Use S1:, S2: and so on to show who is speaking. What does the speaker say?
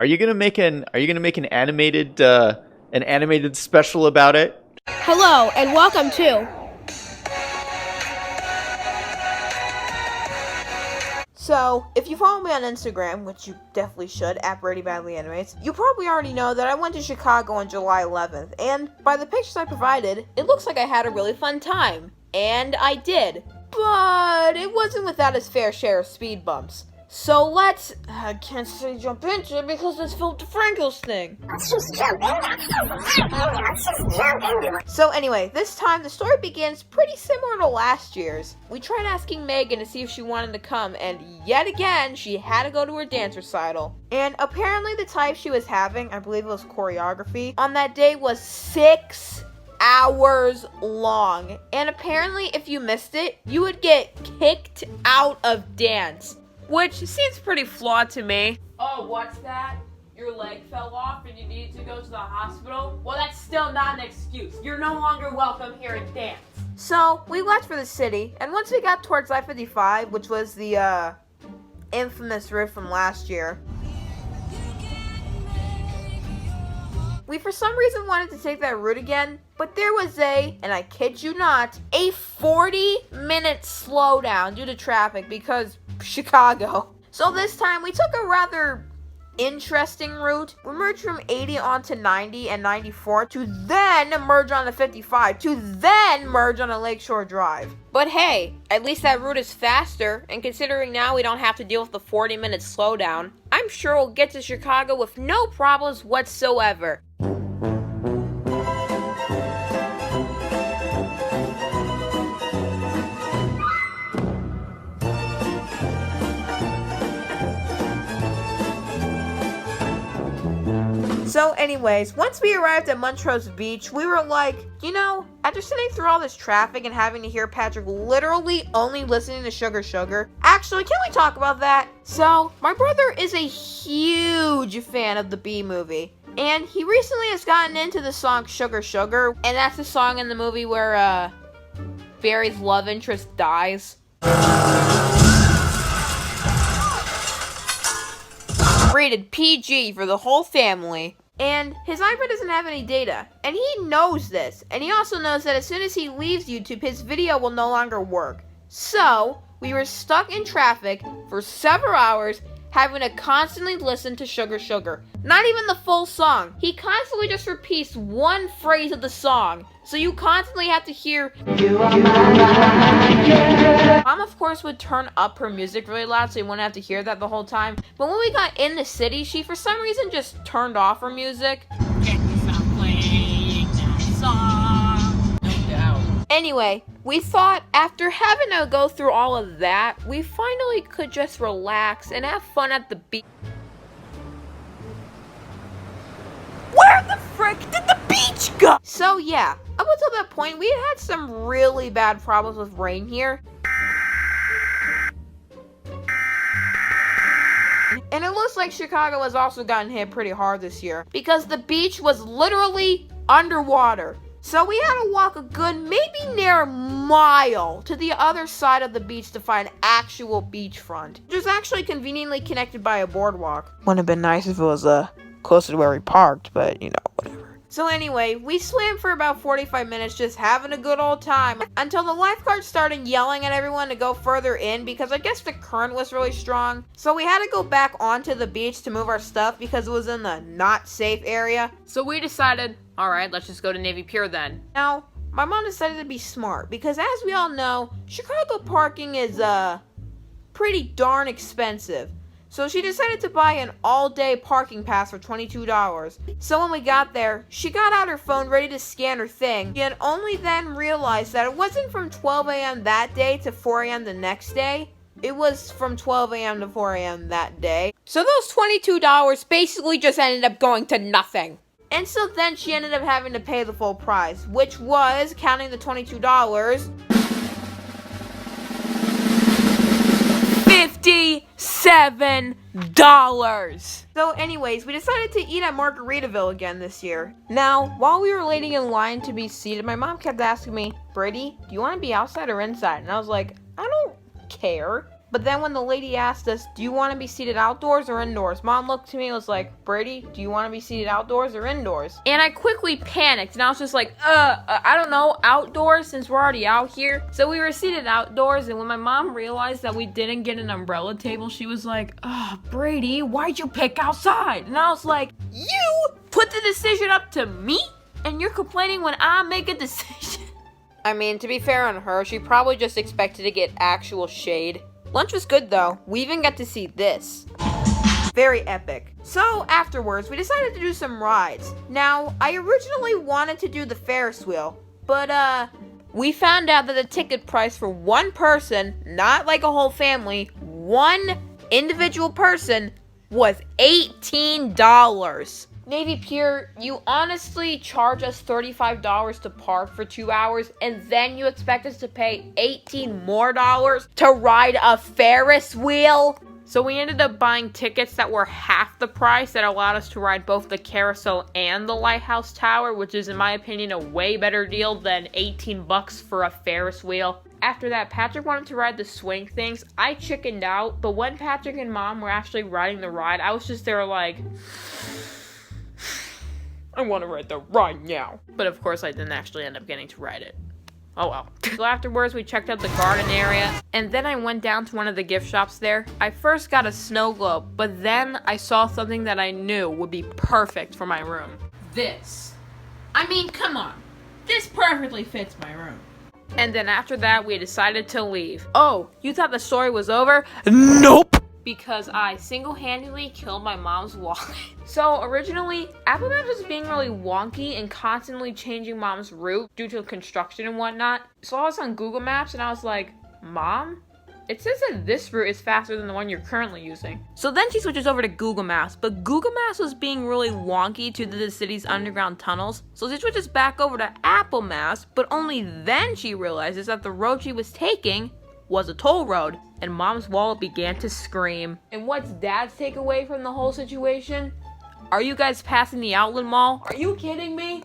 S1: Are you gonna make an animated special about it?
S2: Hello, and welcome to... So, if you follow me on Instagram, which you definitely should, at BradyBadlyAnimates, you probably already know that I went to Chicago on July 11th, and by the pictures I provided, it looks like I had a really fun time. And I did. But it wasn't without its fair share of speed bumps. So let's... I can't say jump into it because it's Philip DeFranco's thing.
S3: Let's just jump in.
S2: So anyway, this time the story begins pretty similar to last year's. We tried asking Megan to see if she wanted to come, and yet again, she had to go to her dance recital. And apparently the type she was having, I believe it was choreography, on that day was 6 hours long. And apparently if you missed it, you would get kicked out of dance. Which seems pretty flawed to me. Oh, what's that? Your leg fell off and you need to go to the hospital? Well, that's still not an excuse. You're no longer welcome here at dance. So, we left for the city, and once we got towards I-55, which was the, infamous route from last year, we for some reason wanted to take that route again, but there was and I kid you not, a 40-minute slowdown due to traffic because Chicago. So this time we took a rather interesting route. We merged from 80 onto 90 and 94 to then merge onto 55 to then merge on a Lakeshore Drive. But hey, at least that route is faster, and considering now we don't have to deal with the 40-minute slowdown, I'm sure we'll get to Chicago with no problems whatsoever. So anyways, once we arrived at Montrose Beach, we were like, you know, after sitting through all this traffic and having to hear Patrick literally only listening to Sugar Sugar, actually, can we talk about that? So, my brother is a huge fan of the Bee Movie, and he recently has gotten into the song Sugar Sugar, and that's the song in the movie where, Barry's love interest dies. Rated PG for the whole family. And his iPad doesn't have any data, and he knows this, and he also knows that as soon as he leaves YouTube, his video will no longer work. So, we were stuck in traffic for several hours, having to constantly listen to Sugar Sugar. Not even the full song. He constantly just repeats one phrase of the song, so you constantly have to hear, "You are my girl." Mom, of course, would turn up her music really loud so you wouldn't have to hear that the whole time. But when we got in the city, she for some reason just turned off her music.
S4: Can you stop playing that song? No doubt.
S2: Anyway, we thought after having to go through all of that, we finally could just relax and have fun at the beach. Where the frick did the beach go? So yeah, up until that point, we had some really bad problems with rain here. And it looks like Chicago has also gotten hit pretty hard this year because the beach was literally underwater. So we had to walk a good maybe near a mile to the other side of the beach to find actual beachfront, which is actually conveniently connected by a boardwalk. Wouldn't have been nice if it was closer to where we parked, but you know, whatever. So anyway, we swam for about 45 minutes just having a good old time until the lifeguards started yelling at everyone to go further in because I guess the current was really strong. So we had to go back onto the beach to move our stuff because it was in the not safe area. So we decided, alright, let's just go to Navy Pier then. Now, my mom decided to be smart because as we all know, Chicago parking is pretty darn expensive. So she decided to buy an all-day parking pass for $22. So when we got there, she got out her phone ready to scan her thing, and only then realized that it wasn't from 12 a.m. that day to 4 a.m. the next day. It was from 12 a.m. to 4 a.m. that day. So those $22 basically just ended up going to nothing. And so then she ended up having to pay the full price, which was, counting the $22, $57. So anyways, we decided to eat at Margaritaville again this year. Now, while we were waiting in line to be seated, my mom kept asking me, Brady, do you want to be outside or inside? And I was like, I don't care. But then when the lady asked us, do you want to be seated outdoors or indoors? Mom looked to me and was like, Brady, do you want to be seated outdoors or indoors? And I quickly panicked and I was just like, I don't know, outdoors since we're already out here. So we were seated outdoors, and when my mom realized that we didn't get an umbrella table, she was like, Brady, why'd you pick outside? And I was like, you put the decision up to me? And you're complaining when I make a decision? I mean, to be fair on her, she probably just expected to get actual shade. Lunch was good though. We even got to see this. Very epic. So afterwards, we decided to do some rides. Now, I originally wanted to do the Ferris wheel, but we found out that the ticket price for one person, not like a whole family, one individual person, was $18. Navy Pier, you honestly charge us $35 to park for 2 hours, and then you expect us to pay $18 more to ride a Ferris wheel? So we ended up buying tickets that were half the price that allowed us to ride both the carousel and the Lighthouse Tower, which is, in my opinion, a way better deal than $18 for a Ferris wheel. After that, Patrick wanted to ride the swing things. I chickened out, but when Patrick and Mom were actually riding the ride, I was just there like, I want to ride the ride now. But of course, I didn't actually end up getting to ride it. Oh well. So afterwards, we checked out the garden area, and then I went down to one of the gift shops there. I first got a snow globe, but then I saw something that I knew would be perfect for my room. This. I mean, come on. This perfectly fits my room. And then after that, we decided to leave. Oh, you thought the story was over? Nope! Because I single-handedly killed my mom's wallet. So originally, Apple Maps was being really wonky and constantly changing Mom's route due to construction and whatnot. So I was on Google Maps and I was like, Mom, it says that this route is faster than the one you're currently using. So then she switches over to Google Maps, but Google Maps was being really wonky due to the city's underground tunnels. So she switches back over to Apple Maps, but only then she realizes that the road she was taking was a toll road, and Mom's wallet began to scream. And what's Dad's takeaway from the whole situation? Are you guys passing the outlet mall? Are you kidding me?